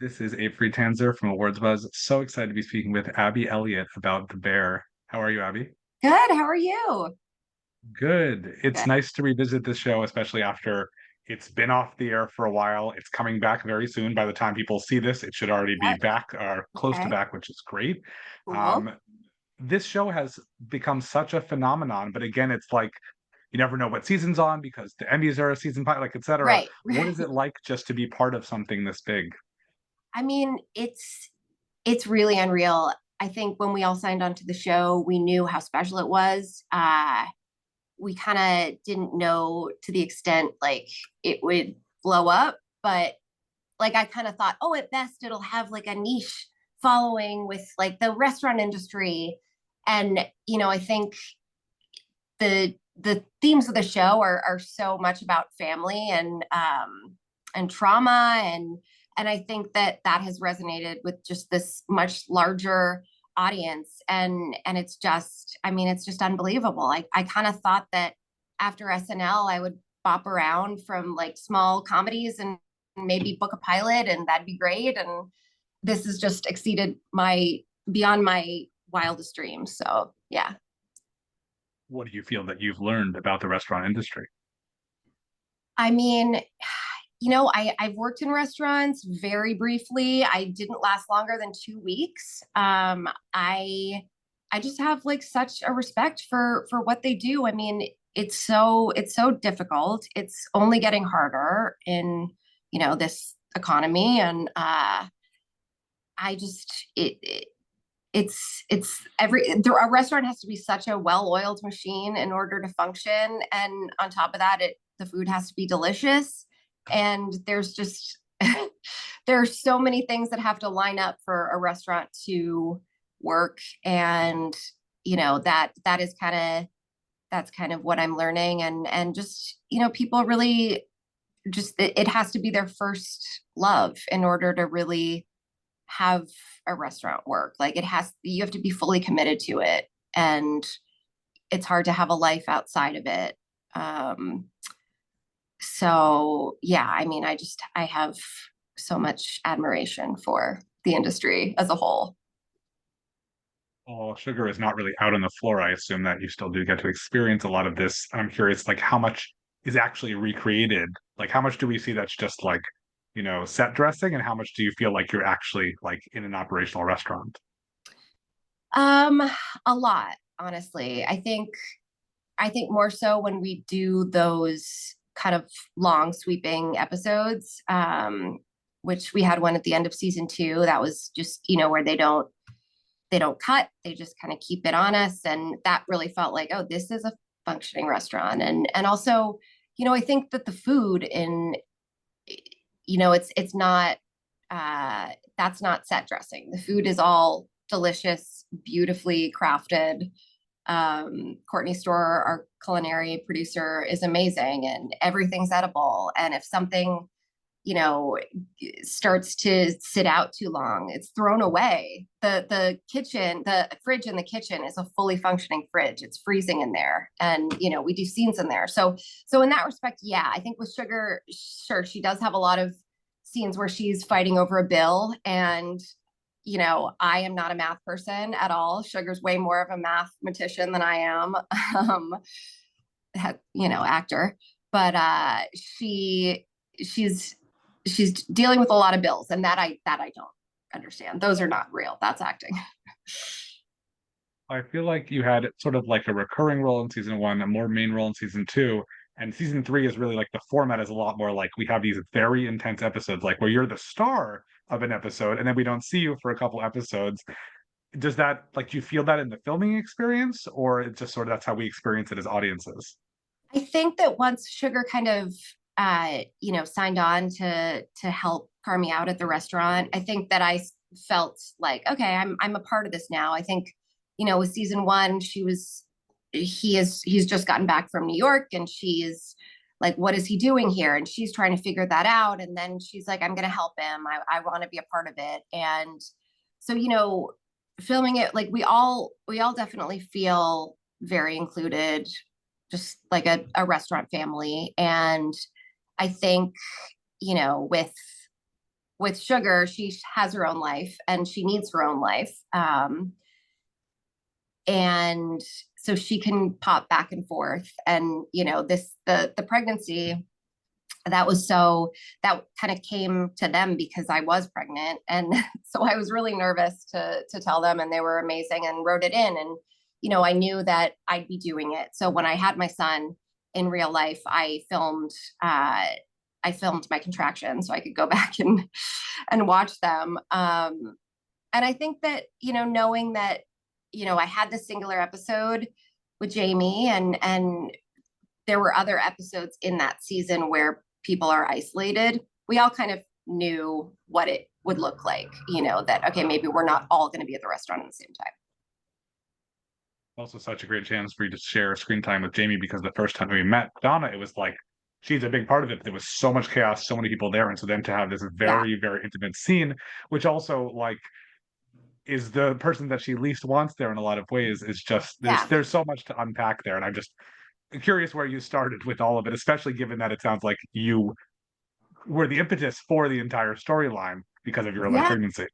This is Abe Friedtanzer from Awards Buzz. So excited to be speaking with Abby Elliott about The Bear. How are you, Abby? Good. How are you? Good. It's Good. nice to revisit this show, especially after it's been off the air for a while. It's coming back very soon. By the time people see this, it should already be Yep. back or close to Okay. back, which is great. Cool. Um, this show has become such a phenomenon, but again, it's like you never know what season's on because the Emmys are a season, like etc. Right. What is it like just to be part of something this big? I mean, it's really unreal. I think when we all signed on to the show, we knew how special it was. We kind of didn't know to the extent like it would blow up, but like I kind of thought, oh, at best it'll have like a niche following with like the restaurant industry. And I think the themes of the show are so much about family and trauma and I think that has resonated with just this much larger audience and it's just I mean it's just unbelievable. I kind of thought that after SNL I would bop around from like small comedies and maybe book a pilot and that'd be great, and this has just exceeded my beyond my wildest dreams. So yeah. What do you feel that you've learned about the restaurant industry? I mean, I've worked in restaurants very briefly. I didn't last longer than 2 weeks. I just have like such a respect for what they do. I mean, it's so difficult. It's only getting harder in this economy, and I just it's a restaurant has to be such a well-oiled machine in order to function, and on top of that the food has to be delicious, and there's just there's so many things that have to line up for a restaurant to work, and that is kind of that's kind of what I'm learning, and just people really just it has to be their first love in order to really have a restaurant work. Like you have to be fully committed to it, and it's hard to have a life outside of it. Um, so yeah, I mean, I have so much admiration for the industry as a whole. Well, sugar is not really out on the floor. I assume that you still do get to experience a lot of this. I'm curious, like how much is actually recreated? Like how much do we see that's just like, set dressing, and how much do you feel like you're actually like in an operational restaurant? Um, a lot, honestly. I think more so when we do those kind of long sweeping episodes, which we had one at the end of season 2 that was just where they don't cut, they just kind of keep it on us, and that really felt like, oh, this is a functioning restaurant. And also I think that the food in it's not that's not set dressing. The food is all delicious, beautifully crafted. Courtney Store, our culinary producer, is amazing, and everything's edible. And if something, you know, starts to sit out too long, it's thrown away. The fridge in the kitchen is a fully functioning fridge. It's freezing in there, and we do scenes in there. So in that respect, yeah, I think with Sugar, sure, she does have a lot of scenes where she's fighting over a bill, and I am not a math person at all. Sugar's way more of a mathematician than I am, um, actor. But she's she's dealing with a lot of bills, and that I don't understand. Those are not real. That's acting. I feel like you had sort of like a recurring role in season one, a more main role in season two. And season three is really like the format is a lot more like we have these very intense episodes, like where you're the star of an episode, and then we don't see you for a couple episodes. Does that like do you feel that in the filming experience, or it's just sort of that's how we experience it as audiences? I think that once Sugar kind of signed on to help car me out at the restaurant, I think that I felt like, okay, I'm a part of this now. I think with season 1, he's just gotten back from New York, and she's like, what is he doing here? And she's trying to figure that out. And then she's like, I'm gonna help him. I want to be a part of it. And so filming it, like we all definitely feel very included, just like a restaurant family. And I think with with Sugar, she has her own life and she needs her own life. And so she can pop back and forth. And, you know, the pregnancy, that was so, that kind of came to them because I was pregnant. And so I was really nervous to tell them, and they were amazing and wrote it in. And, you know, I knew that I'd be doing it. So when I had my son in real life, I filmed my contractions so I could go back and watch them. And I think that, you know, knowing that, you know, I had this singular episode with Jamie, and there were other episodes in that season where people are isolated. We all kind of knew what it would look like, you know, that, okay, maybe we're not all going to be at the restaurant at the same time. Also such a great chance for you to share screen time with Jamie, because the first time we met Donna, it was like she's a big part of it. There was so much chaos, so many people there, and so then to have this Yeah. very, very intimate scene, which also like is the person that she least wants there in a lot of ways, is just Yeah. there's so much to unpack there, and I'm just curious where you started with all of it, especially given that it sounds like you were the impetus for the entire storyline because of your own Yeah. pregnancy.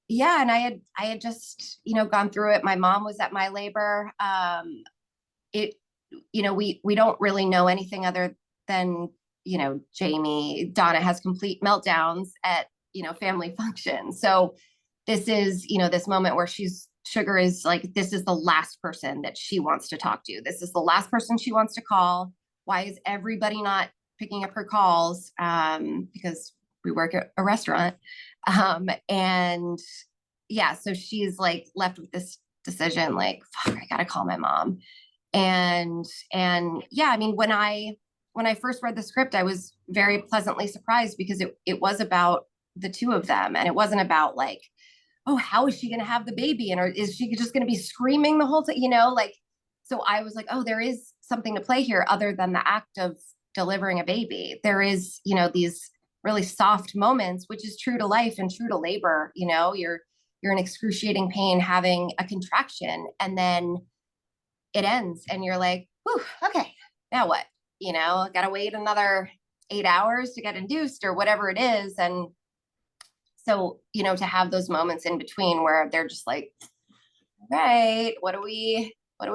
Yeah. And I had just, you know, gone through it. My mom was at my labor. It, you know, we don't really know anything other than, you know, Donna has complete meltdowns at, you know, family functions. So this is, you know, this moment where Sugar is like, this is the last person that she wants to talk to. This is the last person she wants to call. Why is everybody not picking up her calls? Because we work at a restaurant. And yeah, so she's like left with this decision, like, fuck, I gotta call my mom. And yeah, I mean, when I first read the script, I was very pleasantly surprised because it was about the two of them, and it wasn't about like, oh, how is she going to have the baby, and or is she just going to be screaming the whole time, you know, like. So I was like, oh, there is something to play here other than the act of delivering a baby. There is, you know, these really soft moments, which is true to life and true to labor. You know, you're in excruciating pain having a contraction, and then it ends and you're like, whew, okay, now what? You know, gotta wait another 8 hours to get induced or whatever it is. And so, you know, to have those moments in between where they're just like, right, what do we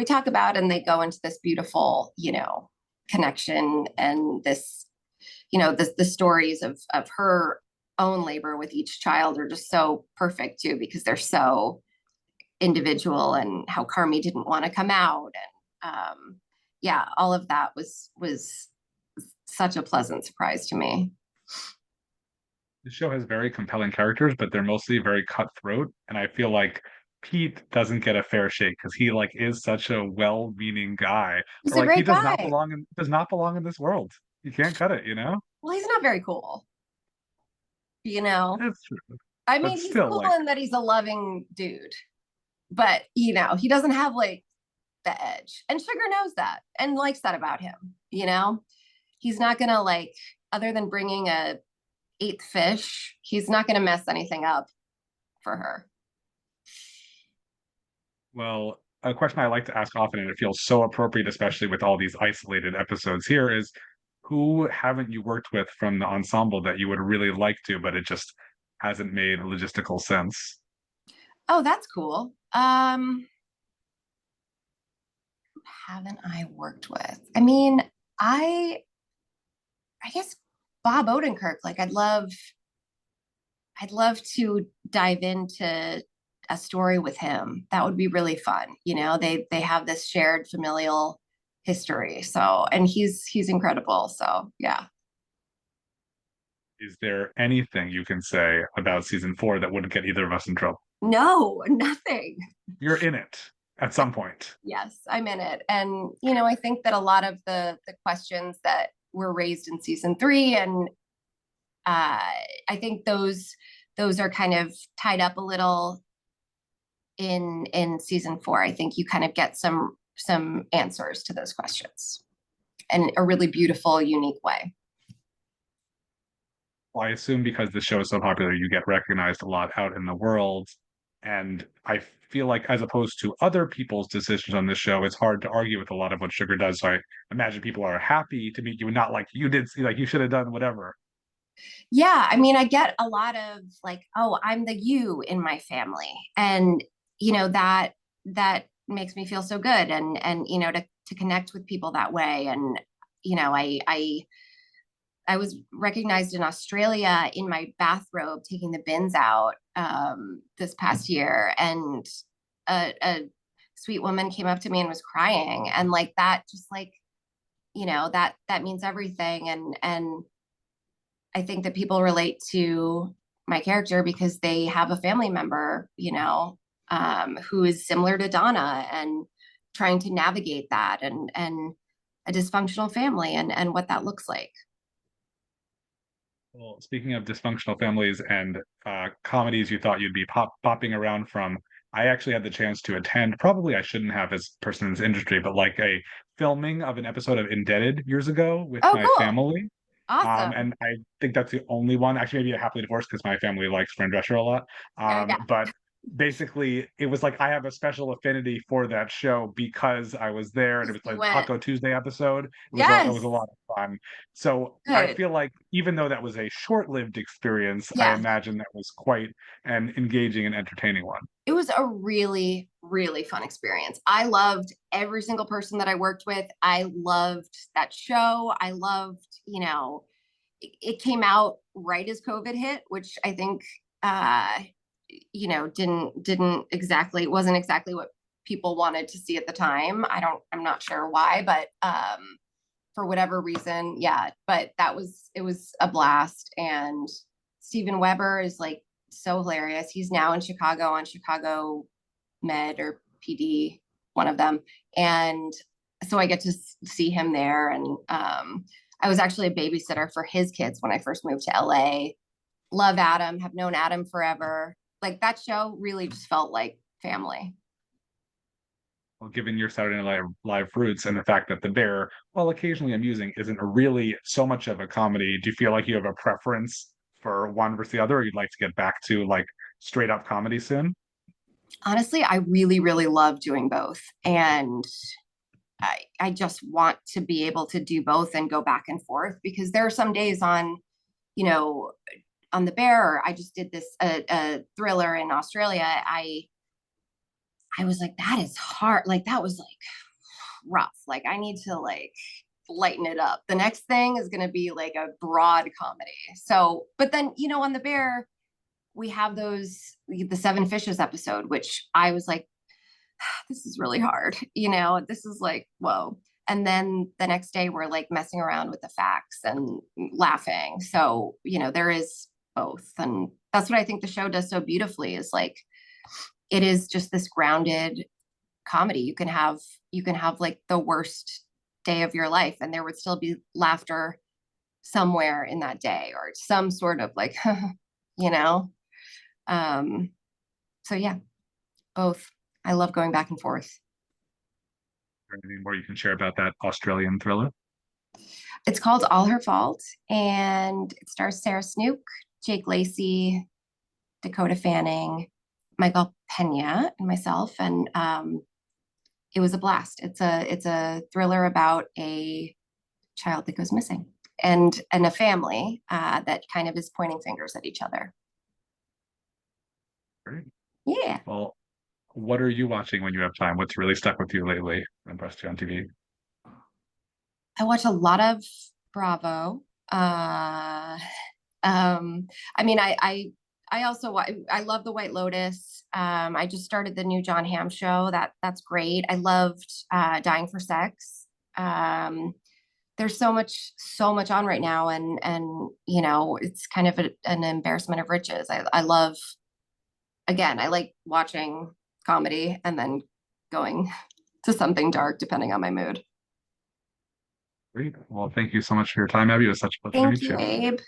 talk about? And they go into this beautiful, you know, connection, and this, you know, the stories of her own labor with each child are just so perfect too, because they're so individual, and how Carmi didn't want to come out. And yeah, all of that was such a pleasant surprise to me. The show has very compelling characters, but they're mostly very cutthroat, and I feel like Pete doesn't get a fair shake because he like is such a well-meaning guy, He's but a like he great guy. does not belong in this world. You can't cut it, Well, he's not very cool, you know. It's true, I but mean, he's still, cool like in that he's a loving dude, but you know, he doesn't have like the edge. And Sugar knows that and likes that about him, you know. He's not gonna like, other than bringing a eighth fish, he's not gonna mess anything up for her. well, a question I like to ask often, and it feels so appropriate, especially with all these isolated episodes here, is who haven't you worked with from the ensemble that you would really like to, but it just hasn't made logistical sense? Oh, that's cool. Who haven't I worked with? I mean, I I guess Bob Odenkirk. Like, I'd love to dive into a story with him. That would be really fun. You know, they have this shared familial history. So, and he's incredible. So, yeah. Is there anything you can say about season 4 that wouldn't get either of us in trouble? No, nothing. You're in it at some point. Yes, I'm in it. And you know, I think that a lot of the questions that were raised in season 3, and I think those are kind of tied up a little in season 4. I think you kind of get some answers to those questions in a really beautiful, unique way. Well, I assume because the show is so popular, you get recognized a lot out in the world. And I feel like, as opposed to other people's decisions on this show, it's hard to argue with a lot of what Sugar does. So I imagine people are happy to meet you and not like you did, like you should have done whatever. Yeah, I mean, I get a lot of like, oh, I'm the you in my family. And that makes me feel so good, and to connect with people that way. And I was recognized in Australia in my bathrobe taking the bins out this past year, and a sweet woman came up to me and was crying, and like that, just like that means everything. And I think that people relate to my character because they have a family member, who is similar to Donna, and trying to navigate that, and a dysfunctional family, and what that looks like. Well, speaking of dysfunctional families and comedies you thought you'd be popping around from, I actually had the chance to attend. Probably I shouldn't have as a person in this industry, but like a filming of an episode of Indebted years ago with Oh, my cool. family. Awesome. And I think that's the only one. Actually, maybe a happily divorced because my family likes Fran Drescher a lot. Yeah. But basically, it was like I have a special affinity for that show because I was there, and it was You like went. Taco Tuesday episode. It was a Yes. lot of fun. So I Good. feel like even though that was a short-lived experience, I Yes. imagine that was quite an engaging and entertaining one. It was a really, really fun experience. I loved every single person that I worked with. I loved that show. I loved, it came out right as COVID hit, which I think, didn't exactly, wasn't exactly what people wanted to see at the time. I'm not sure why, but for whatever reason, yeah. But it was a blast. And Steven Weber is like so hilarious. He's now in Chicago on Chicago Med or PD, one of them. And so I get to see him there. And I was actually a babysitter for his kids when I first moved to LA. Love Adam, have known Adam forever. Like that show really just felt like family. Well, given your Saturday Night Live roots and the fact that The Bear, while occasionally amusing, isn't really so much of a comedy, do you feel like you have a preference for one versus the other, or you'd like to get back to like straight up comedy soon? Honestly, I really, really love doing both. And I just want to be able to do both and go back and forth, because there are some days you know, on the Bear, I just did this a thriller in Australia. I was like, that is hard. Like that was like rough. Like I need to like lighten it up. The next thing is going to be like a broad comedy. So, but then, on the Bear, we have the Seven Fishes episode, which I was like, this is really hard. This is like, whoa. And then the next day we're like messing around with the facts and laughing. So, there is both. And that's what I think the show does so beautifully, is like it is just this grounded comedy. You can have like the worst day of your life and there would still be laughter somewhere in that day, or some sort of like you know um so yeah, both. I love going back and forth. Anything more you can share about that Australian thriller? It's called All Her Fault, and it stars Sarah Snook, Jake Lacey, Dakota Fanning, Michael Pena, and myself. And it was a blast. It's a thriller about a child that goes missing, and a family that kind of is pointing fingers at each other. Great. Yeah. Well, what are you watching when you have time? What's really stuck with you lately and impressed you on TV? I watch a lot of Bravo. Uh, I mean, I also I love The White Lotus. I just started the new John Hamm show. That's great. I loved Dying for Sex. There's so much on right now, and it's kind of an embarrassment of riches. I love, again, I like watching comedy and then going to something dark depending on my mood. Great. Well, thank you so much for your time, Abby. It was such a pleasure to Thank meet you, you. Abe.